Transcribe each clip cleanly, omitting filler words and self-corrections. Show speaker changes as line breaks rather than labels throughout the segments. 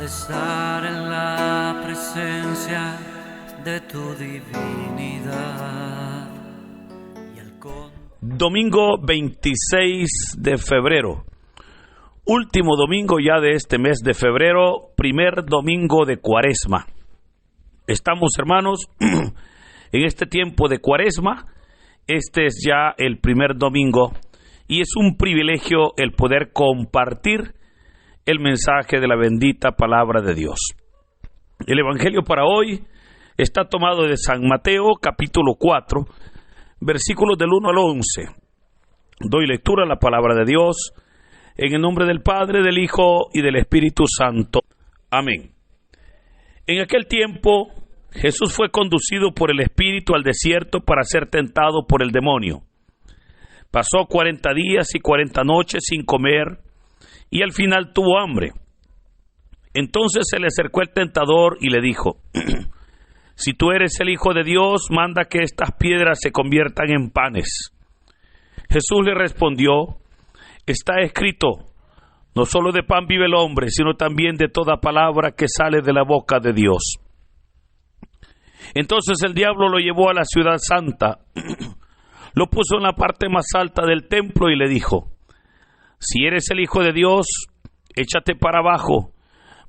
estar en la presencia de tu divinidad.
Domingo 26 de febrero, último domingo ya de este mes de febrero, primer domingo de Cuaresma. Estamos, hermanos, en este tiempo de Cuaresma. Este es ya el primer domingo y es un privilegio el poder compartir el mensaje de la bendita palabra de Dios. El evangelio para hoy está tomado de San Mateo, capítulo 4, versículos del 1 al 11. Doy lectura a la palabra de Dios en el nombre del Padre, del Hijo y del Espíritu Santo. Amén. En aquel tiempo, Jesús fue conducido por el Espíritu al desierto para ser tentado por el demonio. Pasó 40 días y 40 noches sin comer y al final tuvo hambre. Entonces se le acercó el tentador y le dijo: si tú eres el Hijo de Dios, manda que estas piedras se conviertan en panes. Jesús le respondió: está escrito, no solo de pan vive el hombre, sino también de toda palabra que sale de la boca de Dios. Entonces el diablo lo llevó a la ciudad santa, lo puso en la parte más alta del templo y le dijo: si eres el Hijo de Dios, échate para abajo,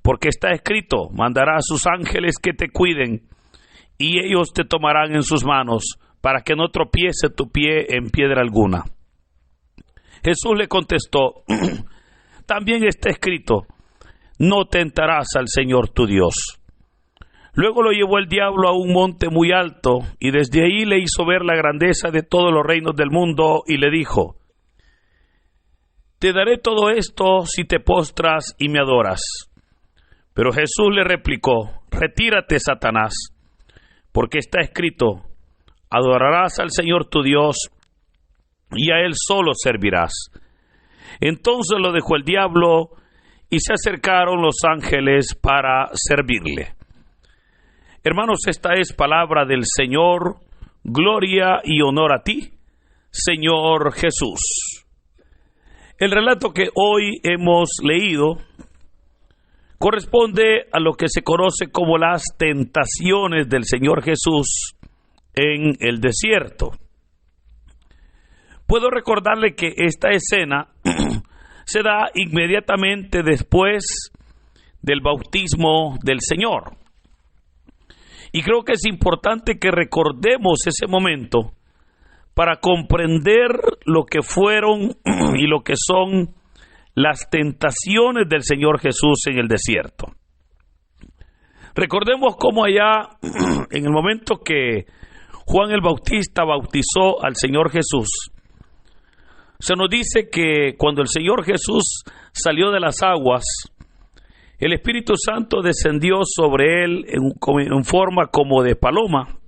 porque está escrito, mandará a sus ángeles que te cuiden, y ellos te tomarán en sus manos, para que no tropiece tu pie en piedra alguna. Jesús le contestó: también está escrito, no tentarás al Señor tu Dios. Luego lo llevó el diablo a un monte muy alto, y desde ahí le hizo ver la grandeza de todos los reinos del mundo, y le dijo: te daré todo esto si te postras y me adoras. Pero Jesús le replicó: retírate, Satanás, porque está escrito, adorarás al Señor tu Dios, y a Él solo servirás. Entonces lo dejó el diablo, y se acercaron los ángeles para servirle. Hermanos, esta es palabra del Señor. Gloria y honor a ti, Señor Jesús. El relato que hoy hemos leído corresponde a lo que se conoce como las tentaciones del Señor Jesús en el desierto. Puedo recordarle que esta escena se da inmediatamente después del bautismo del Señor. Y creo que es importante que recordemos ese momento para comprender lo que fueron y lo que son las tentaciones del Señor Jesús en el desierto. Recordemos cómo allá, en el momento que Juan el Bautista bautizó al Señor Jesús, se nos dice que cuando el Señor Jesús salió de las aguas, el Espíritu Santo descendió sobre él en forma como de paloma,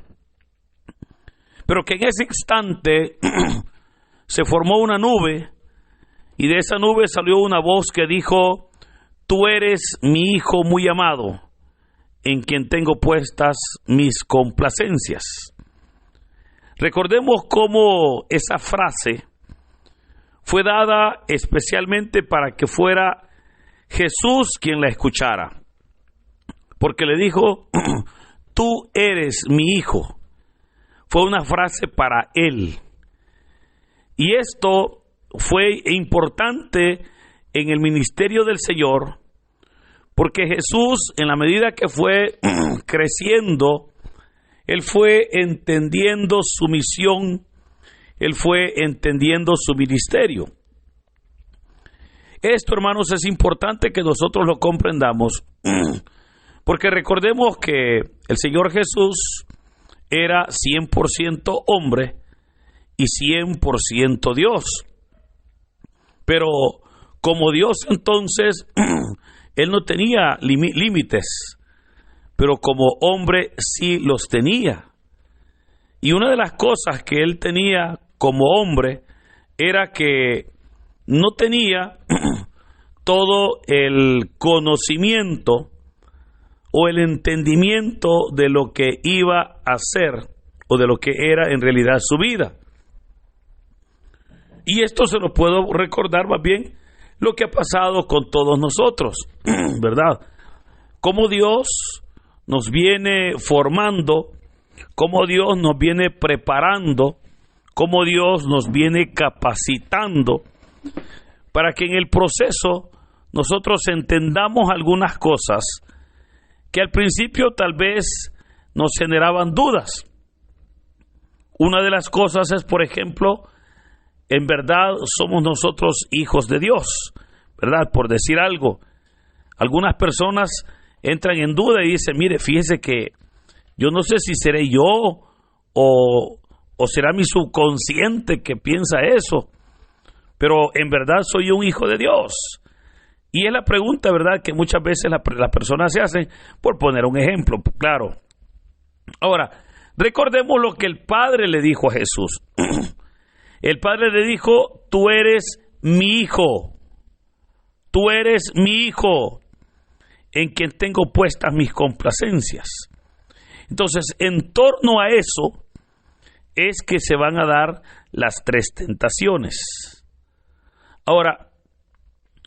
pero que en ese instante se formó una nube, y de esa nube salió una voz que dijo: tú eres mi Hijo muy amado, en quien tengo puestas mis complacencias. Recordemos cómo esa frase fue dada especialmente para que fuera Jesús quien la escuchara, porque le dijo: tú eres mi Hijo. Fue una frase para él. Y esto fue importante en el ministerio del Señor, porque Jesús, en la medida que fue creciendo, Él fue entendiendo su misión, Él fue entendiendo su ministerio. Esto, hermanos, es importante que nosotros lo comprendamos, porque recordemos que el Señor Jesús era 100% hombre y 100% Dios. Pero como Dios, entonces, Él no tenía límites, pero como hombre sí los tenía. Y una de las cosas que Él tenía como hombre era que no tenía todo el conocimiento o el entendimiento de lo que iba a hacer o de lo que era en realidad su vida. Y esto se lo puedo recordar más bien lo que ha pasado con todos nosotros, ¿verdad? cómo Dios nos viene formando, cómo Dios nos viene preparando, cómo Dios nos viene capacitando para que en el proceso nosotros entendamos algunas cosas que al principio tal vez nos generaban dudas. Una de las cosas es, por ejemplo, en verdad somos nosotros hijos de Dios, ¿verdad? Por decir algo, algunas personas entran en duda y dicen, mire, fíjese que yo no sé si seré yo o será mi subconsciente que piensa eso, pero en verdad soy un hijo de Dios. Y es la pregunta, ¿verdad?, que muchas veces las personas se hacen, por poner un ejemplo, claro. Ahora, recordemos lo que el Padre le dijo a Jesús. El Padre le dijo, tú eres mi hijo, tú eres mi hijo, en quien tengo puestas mis complacencias. Entonces, en torno a eso es que se van a dar las 3 tentaciones. Ahora,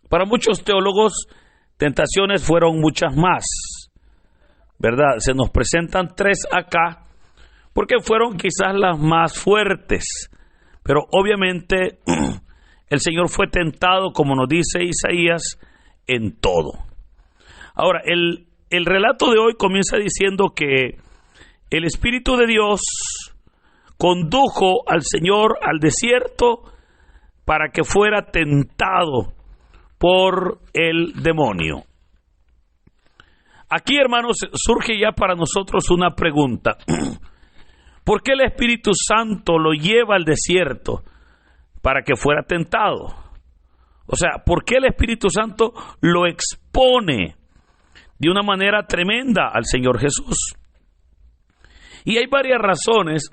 para muchos teólogos, tentaciones fueron muchas más, ¿verdad? Se nos presentan 3 acá, porque fueron quizás las más fuertes, pero obviamente el Señor fue tentado, como nos dice Isaías, en todo. Ahora, el relato de hoy comienza diciendo que el Espíritu de Dios condujo al Señor al desierto para que fuera tentado por el demonio. Aquí, hermanos, surge ya para nosotros una pregunta. ¿Por qué el Espíritu Santo lo lleva al desierto para que fuera tentado? O sea, ¿por qué el Espíritu Santo lo expone de una manera tremenda al Señor Jesús? Y hay varias razones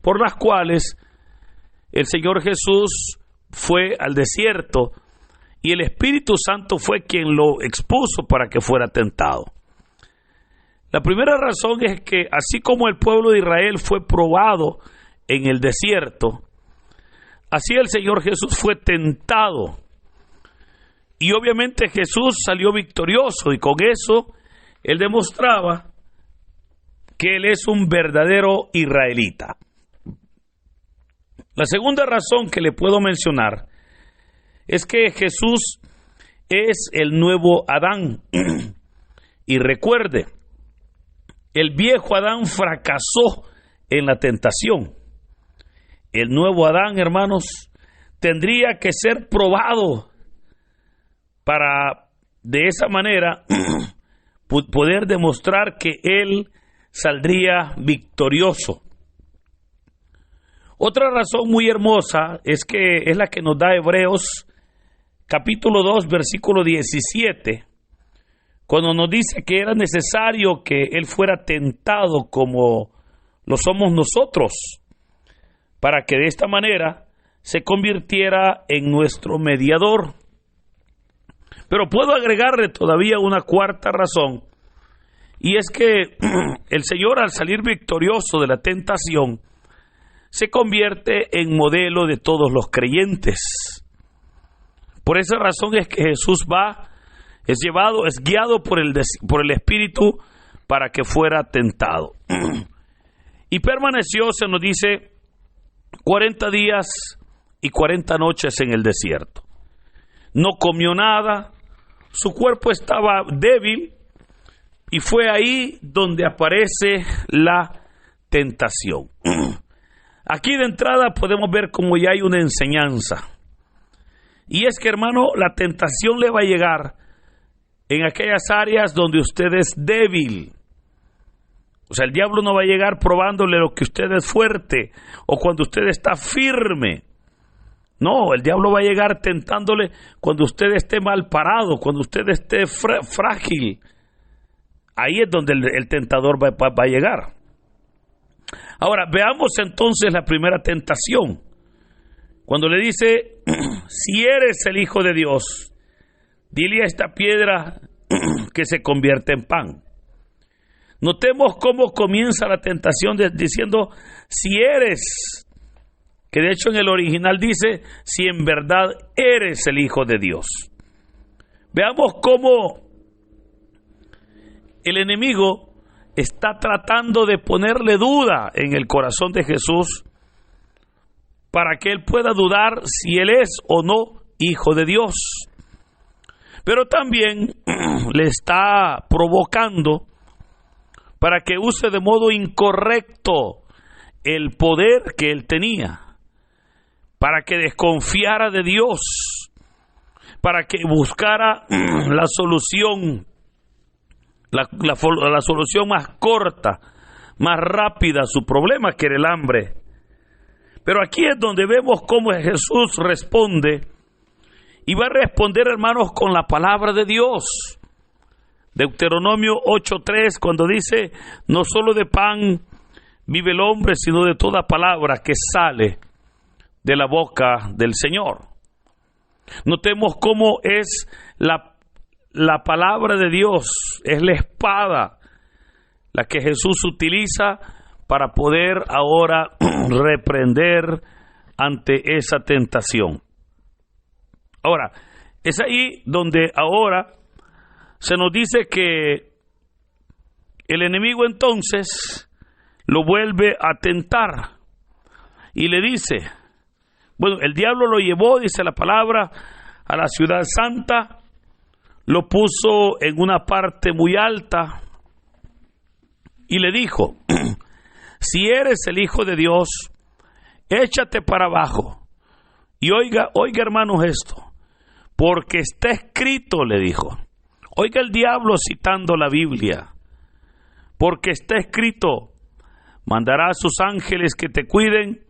por las cuales el Señor Jesús fue al desierto y el Espíritu Santo fue quien lo expuso para que fuera tentado. La primera razón es que así como el pueblo de Israel fue probado en el desierto, así el Señor Jesús fue tentado. Y obviamente Jesús salió victorioso y con eso Él demostraba que Él es un verdadero israelita. La segunda razón que le puedo mencionar es que Jesús es el nuevo Adán. Y recuerde, el viejo Adán fracasó en la tentación. El nuevo Adán, hermanos, tendría que ser probado para de esa manera poder demostrar que él saldría victorioso. Otra razón muy hermosa es la que nos da Hebreos capítulo 2 versículo 17, cuando nos dice que era necesario que él fuera tentado como lo somos nosotros, para que de esta manera se convirtiera en nuestro mediador. Pero puedo agregarle todavía una cuarta razón, y es que el Señor, al salir victorioso de la tentación, se convierte en modelo de todos los creyentes. Por esa razón es que Jesús es guiado por el Espíritu para que fuera tentado. Y permaneció, se nos dice, 40 días y 40 noches en el desierto. No comió nada, su cuerpo estaba débil, y fue ahí donde aparece la tentación. Aquí de entrada podemos ver como ya hay una enseñanza. Y es que, hermano, la tentación le va a llegar en aquellas áreas donde usted es débil. O sea, el diablo no va a llegar probándole lo que usted es fuerte o cuando usted está firme. No, el diablo va a llegar tentándole cuando usted esté mal parado, cuando usted esté frágil. Ahí es donde el tentador va a llegar. Ahora, veamos entonces la primera tentación. Cuando le dice, si eres el Hijo de Dios, dile a esta piedra que se convierte en pan. Notemos cómo comienza la tentación diciendo, si eres, que de hecho en el original dice, si en verdad eres el Hijo de Dios. Veamos cómo el enemigo está tratando de ponerle duda en el corazón de Jesús para que él pueda dudar si él es o no hijo de Dios. Pero también le está provocando para que use de modo incorrecto el poder que él tenía, para que desconfiara de Dios, para que buscara la solución, la solución más corta, más rápida a su problema, que era el hambre. Pero aquí es donde vemos cómo Jesús responde, y va a responder, hermanos, con la palabra de Dios. Deuteronomio 8:3, cuando dice: no solo de pan vive el hombre, sino de toda palabra que sale de la boca del Señor. Notemos cómo es la palabra de Dios, es la espada la que Jesús utiliza para poder ahora reprender ante esa tentación. Ahora, es ahí donde ahora se nos dice que el enemigo entonces lo vuelve a tentar y le dice, bueno, el diablo lo llevó, dice la palabra, a la ciudad santa, lo puso en una parte muy alta y le dijo: si eres el Hijo de Dios, échate para abajo. Y oiga hermanos esto, porque está escrito, le dijo. Oiga el diablo citando la Biblia. Porque está escrito: mandará a sus ángeles que te cuiden,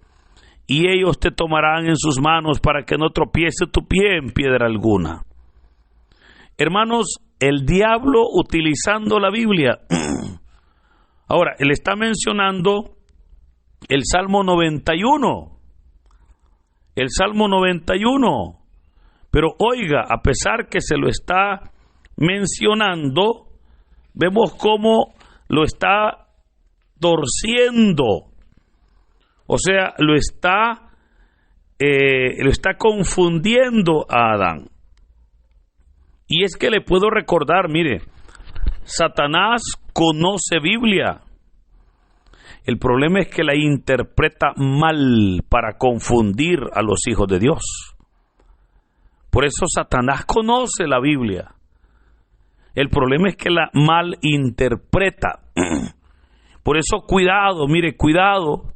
y ellos te tomarán en sus manos para que no tropiece tu pie en piedra alguna. Hermanos, el diablo utilizando la Biblia. Ahora, él está mencionando el Salmo 91. El Salmo 91. Pero oiga, a pesar que se lo está mencionando, vemos cómo lo está torciendo. O sea, lo está confundiendo a Adán. Y es que le puedo recordar, mire, Satanás conoce Biblia. El problema es que la interpreta mal para confundir a los hijos de Dios. Por eso Satanás conoce la Biblia. El problema es que la malinterpreta. Por eso cuidado, mire, cuidado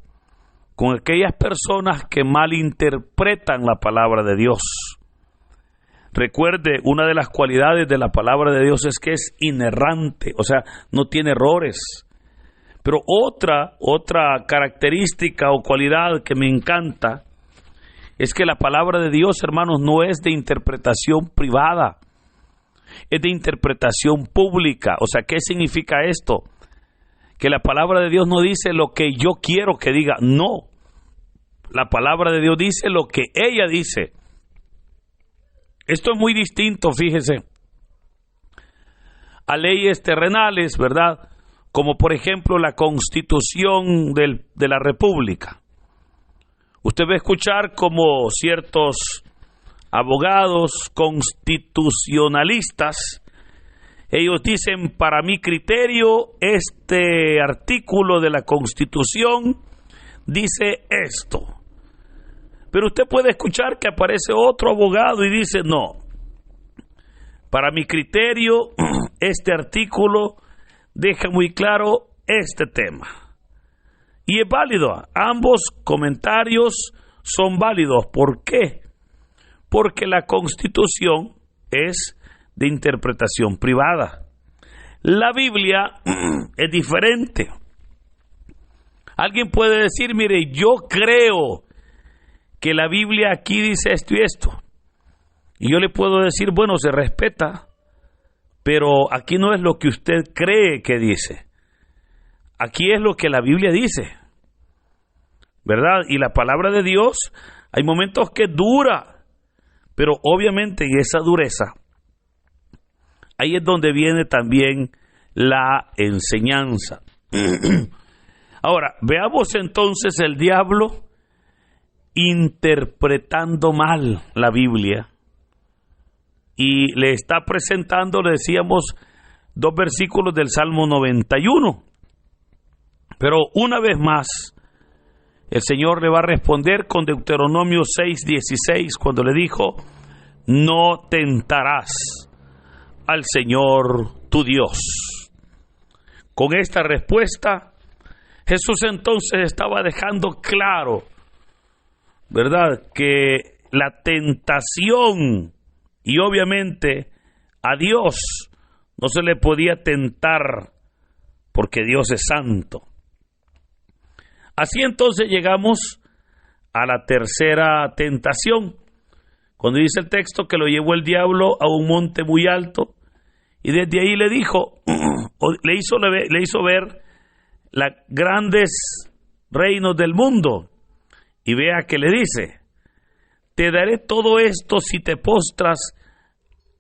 con aquellas personas que malinterpretan la palabra de Dios. Recuerde, una de las cualidades de la palabra de Dios es que es inerrante, o sea, no tiene errores. Pero otra característica o cualidad que me encanta es que la palabra de Dios, hermanos, no es de interpretación privada, es de interpretación pública. O sea, ¿qué significa esto? Que la palabra de Dios no dice lo que yo quiero que diga, no. La palabra de Dios dice lo que ella dice. Esto es muy distinto, fíjese, a leyes terrenales, ¿verdad? Como por ejemplo la Constitución de la República. Usted va a escuchar como ciertos abogados constitucionalistas, ellos dicen: para mi criterio, este artículo de la Constitución dice esto. Pero usted puede escuchar que aparece otro abogado y dice: no, para mi criterio, este artículo deja muy claro este tema. Y es válido, ambos comentarios son válidos. ¿Por qué? Porque la Constitución es de interpretación privada. La Biblia es diferente. Alguien puede decir: mire, yo creo que la Biblia aquí dice esto y esto. Y yo le puedo decir: bueno, se respeta, pero aquí no es lo que usted cree que dice. Aquí es lo que la Biblia dice, ¿verdad? Y la palabra de Dios, hay momentos que dura, pero obviamente en esa dureza, ahí es donde viene también la enseñanza. Ahora, veamos entonces el diablo interpretando mal la Biblia y le está presentando, le decíamos, 2 versículos del Salmo 91. Pero una vez más, el Señor le va a responder con Deuteronomio 6:16, cuando le dijo: no tentarás al Señor tu Dios. Con esta respuesta, Jesús entonces estaba dejando claro, ¿verdad?, que la tentación, y obviamente a Dios no se le podía tentar porque Dios es santo. Así entonces llegamos a la tercera tentación, cuando dice el texto que lo llevó el diablo a un monte muy alto y desde ahí le dijo, le hizo ver los grandes reinos del mundo, y vea que le dice: te daré todo esto si te postras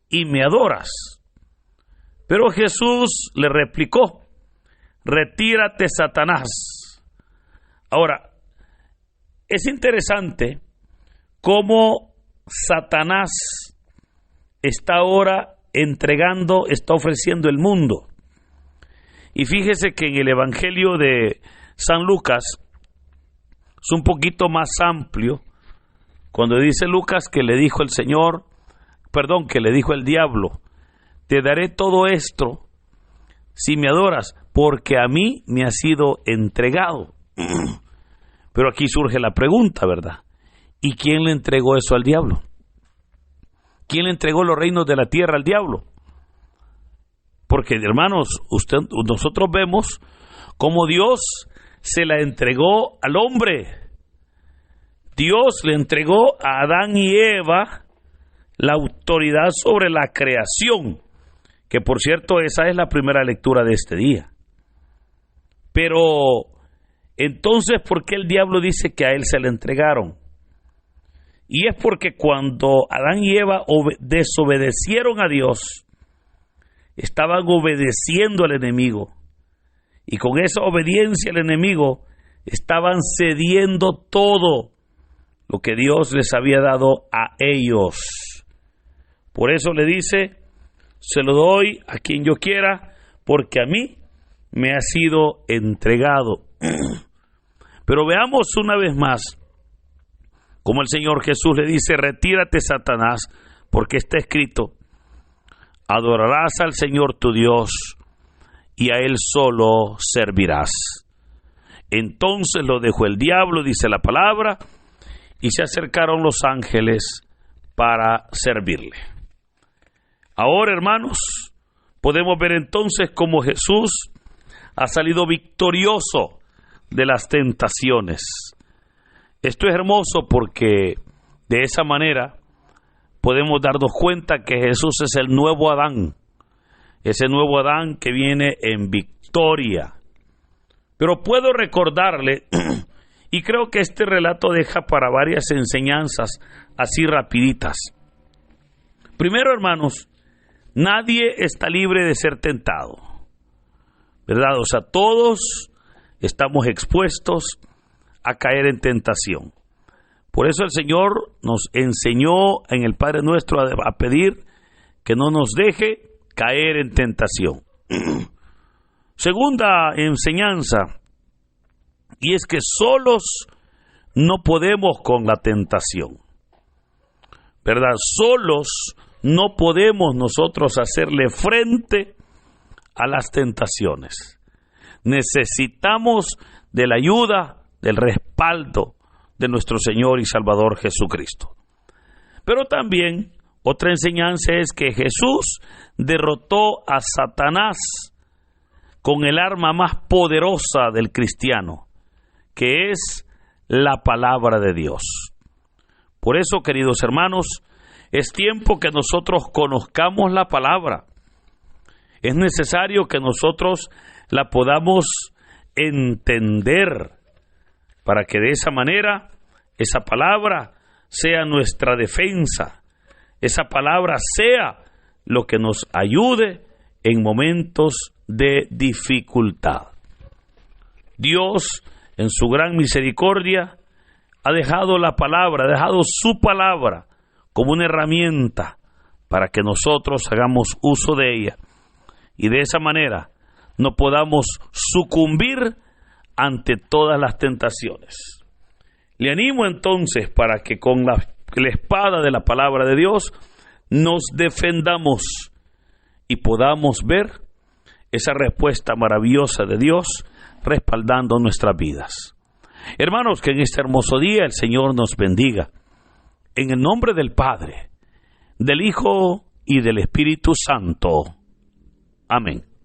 y me adoras. Pero Jesús le replicó: retírate, Satanás. Ahora, es interesante cómo Satanás está ahora está ofreciendo el mundo. Y fíjese que en el Evangelio de San Lucas es un poquito más amplio, cuando dice Lucas que le dijo el que le dijo el diablo: te daré todo esto si me adoras, porque a mí me ha sido entregado. Pero aquí surge la pregunta, ¿verdad? ¿Y quién le entregó eso al diablo? ¿Quién le entregó los reinos de la tierra al diablo? Porque, hermanos, nosotros vemos cómo Dios se la entregó al hombre. Dios le entregó a Adán y Eva la autoridad sobre la creación, que por cierto esa es la primera lectura de este día. Pero entonces, ¿por qué el diablo dice que a él se le entregaron? Y es porque cuando Adán y Eva desobedecieron a Dios, estaban obedeciendo al enemigo. Y con esa obediencia al enemigo, estaban cediendo todo lo que Dios les había dado a ellos. Por eso le dice: se lo doy a quien yo quiera, porque a mí me ha sido entregado. Pero veamos una vez más como el Señor Jesús le dice: retírate, Satanás, porque está escrito: adorarás al Señor tu Dios y a Él solo servirás. Entonces lo dejó el diablo, dice la palabra, y se acercaron los ángeles para servirle. Ahora, hermanos, podemos ver entonces cómo Jesús ha salido victorioso de las tentaciones. Esto es hermoso porque de esa manera podemos darnos cuenta que Jesús es el nuevo Adán, ese nuevo Adán que viene en victoria. Pero puedo recordarle, y creo que este relato deja para varias enseñanzas así rapiditas. Primero, hermanos, nadie está libre de ser tentado, ¿verdad? O sea, todos estamos expuestos a caer en tentación. Por eso el Señor nos enseñó en el Padre Nuestro a pedir que no nos deje caer en tentación. Segunda enseñanza, y es que solos no podemos con la tentación, ¿verdad? Solos no podemos nosotros hacerle frente a las tentaciones. Necesitamos de la ayuda, del respaldo de nuestro Señor y Salvador Jesucristo. Pero también otra enseñanza es que Jesús derrotó a Satanás con el arma más poderosa del cristiano, que es la palabra de Dios. Por eso, queridos hermanos, es tiempo que nosotros conozcamos la palabra. Es necesario que nosotros la podamos entender para que de esa manera esa palabra sea nuestra defensa, esa palabra sea lo que nos ayude en momentos de dificultad. Dios, en su gran misericordia, ha dejado la palabra, ha dejado su palabra como una herramienta para que nosotros hagamos uso de ella y de esa manera no podamos sucumbir ante todas las tentaciones. Le animo entonces para que con la espada de la palabra de Dios nos defendamos y podamos ver esa respuesta maravillosa de Dios respaldando nuestras vidas. Hermanos, que en este hermoso día el Señor nos bendiga. En el nombre del Padre, del Hijo y del Espíritu Santo. Amén.